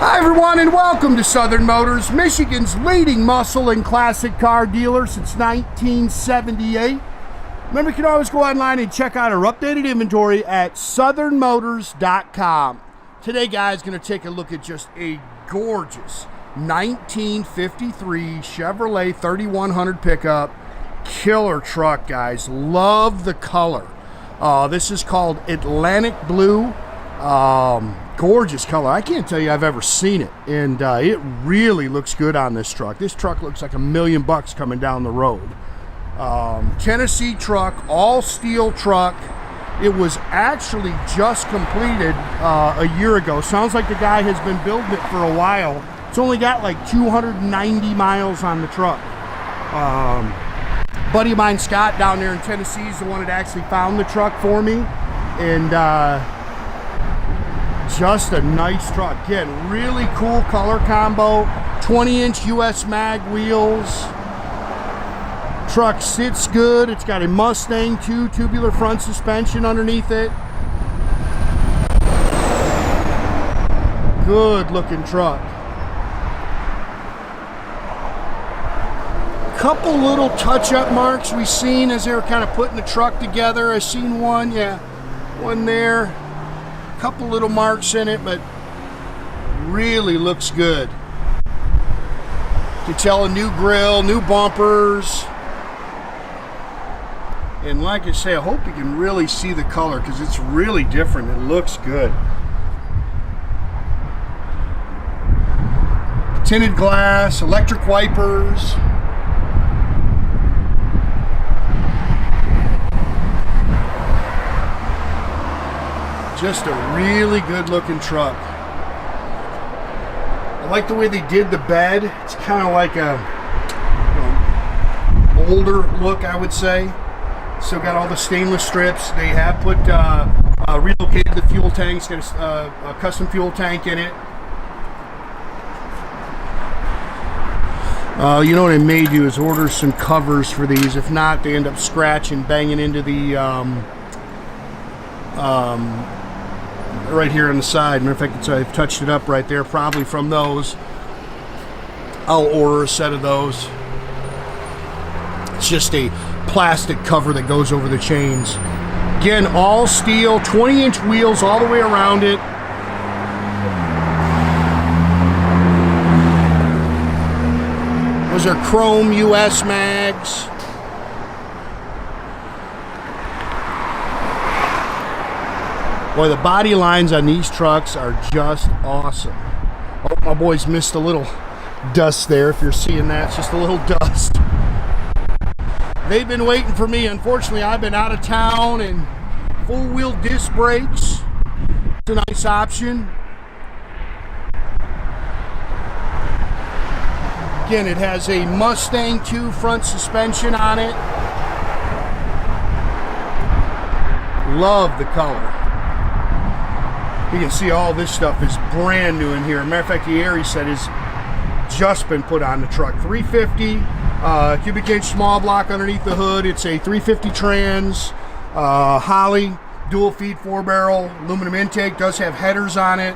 Hi everyone, and welcome to Southern Motors, Michigan's leading muscle and classic car dealer since 1978. Remember, you can always go online and check out our updated inventory at southernmotors.com. Today, guys, going to take a look at just a gorgeous 1953 Chevrolet 3100 pickup. Killer truck, guys. Love the color. This is called Atlantic Blue. Gorgeous color. I can't tell you I've ever seen it, and it really looks good on this truck. This truck looks like $1 million coming down the road. Tennessee truck, all steel truck. It was actually just completed a year ago. Sounds like the guy has been building it for a while. It's only got like 290 miles on the truck. Buddy of mine, Scott, down there in Tennessee, is the one that actually found the truck for me, and just a nice truck. Again, really cool color combo. 20-inch US mag wheels. Truck sits good. It's got a Mustang II tubular front suspension underneath it. Good looking truck. Couple little touch-up marks we seen as they were kind of putting the truck together. I seen one, yeah, one there. Couple little marks in it, but really looks good. You can tell a new grill, new bumpers. And like I say, I hope you can really see the color because it's really different. It looks good. Tinted glass, electric wipers. Just a really good looking truck. I like the way they did the bed. It's kind of like a older look, I would say. Still got all the stainless strips. They have put relocated the fuel tanks. Got a custom fuel tank in it. You know what I may do is order some covers for these. If not, they end up scratching, banging into the right here on the side. Matter of fact, I've touched it up right there, probably from those. I'll order a set of those. It's just a plastic cover that goes over the chains. Again, all steel, 20-inch wheels all the way around it. Those are chrome US mags. Boy, the body lines on these trucks are just awesome. Oh, my boys missed a little dust there. If you're seeing that, it's just a little dust. They've been waiting for me. Unfortunately, I've been out of town, and full-wheel disc brakes. It's a nice option. Again, it has a Mustang II front suspension on it. Love the color. You can see all this stuff is brand new in here. Matter of fact, the air, he said, has just been put on the truck. 350 cubic inch small block underneath the hood. It's a 350 trans, Holley, dual feed 4-barrel, aluminum intake. Does have headers on it.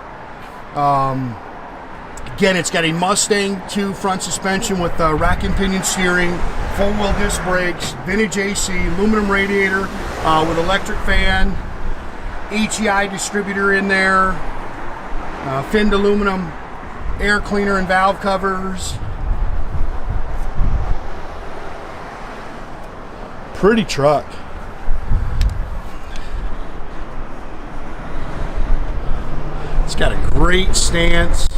Again, it's got a Mustang II front suspension with rack and pinion steering, full wheel disc brakes, vintage AC, aluminum radiator with electric fan. HEI distributor in there, finned aluminum air cleaner and valve covers. Pretty truck. It's got a great stance.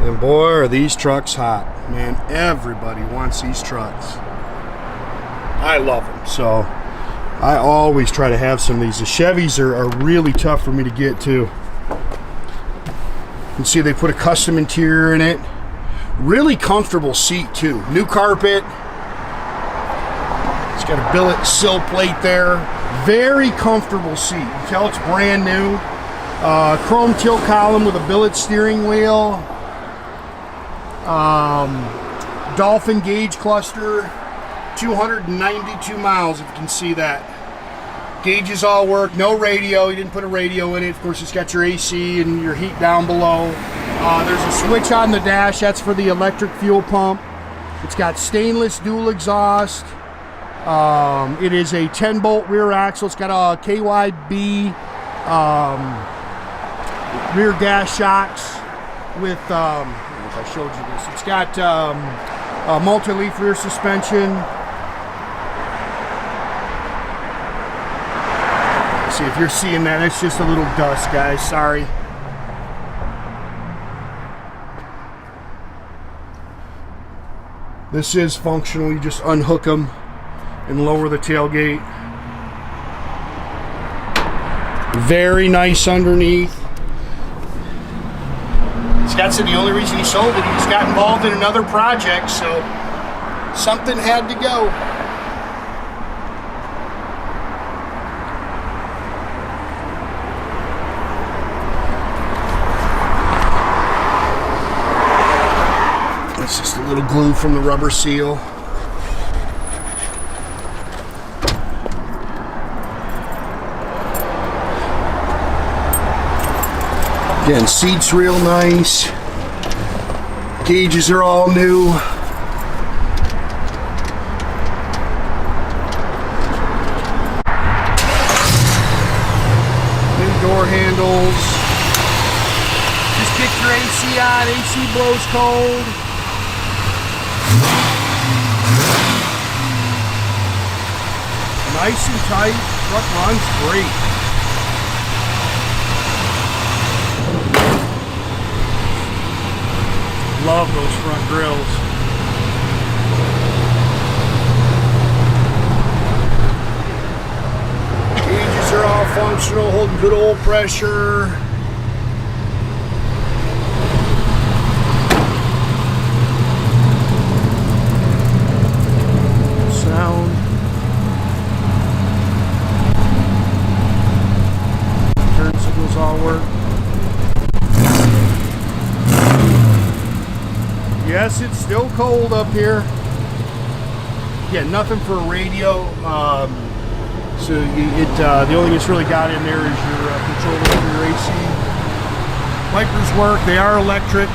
And boy, are these trucks hot. Man, everybody wants these trucks. I love them, so I always try to have some of these. The Chevys are really tough for me to get to. You can see they put a custom interior in it. Really comfortable seat too. New carpet. It's got a billet sill plate there. Very comfortable seat. You can tell it's brand new. Chrome tilt column with a billet steering wheel. Dolphin gauge cluster, 292 miles, if you can see that. Gauges all work. No radio. You didn't put a radio in it. Of course, it's got your AC and your heat down below. There's a switch on the dash. That's for the electric fuel pump. It's got stainless dual exhaust. It is a 10-bolt rear axle. It's got a KYB rear gas shocks with, I don't know if I showed you this. It's got a multi-leaf rear suspension. See if you're seeing that, it's just a little dust, guys, sorry. This is functional. You just unhook them and lower the tailgate. Very nice underneath. Scott said the only reason he sold it, he just got involved in another project, so something had to go. It's just a little glue from the rubber seal. Again, seats real nice. Gauges are all new. New door handles. Just kick your AC on. AC blows cold. Nice and tight. Truck runs great. Love those front grills. Gauges are all functional, holding good oil pressure. Sound. Turn signals all work. Yes, it's still cold up here. Yeah, nothing for a radio. The only thing it's really got in there is your controller for your AC. Wipers work. They are electric.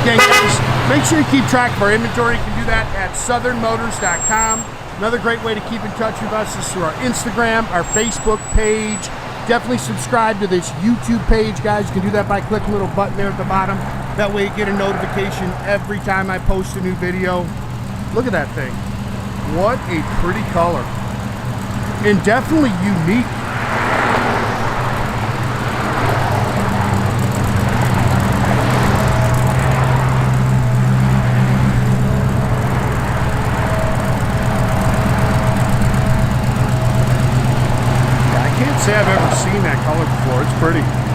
Again, guys, make sure you keep track of our inventory. You can do that at southernmotors.com. Another great way to keep in touch with us is through our Instagram, our Facebook page. Definitely subscribe to this YouTube page, guys. You can do that by clicking the little button there at the bottom. That way you get a notification every time I post a new video. Look at that thing. What a pretty color. And definitely unique. I've ever seen that color before. It's pretty.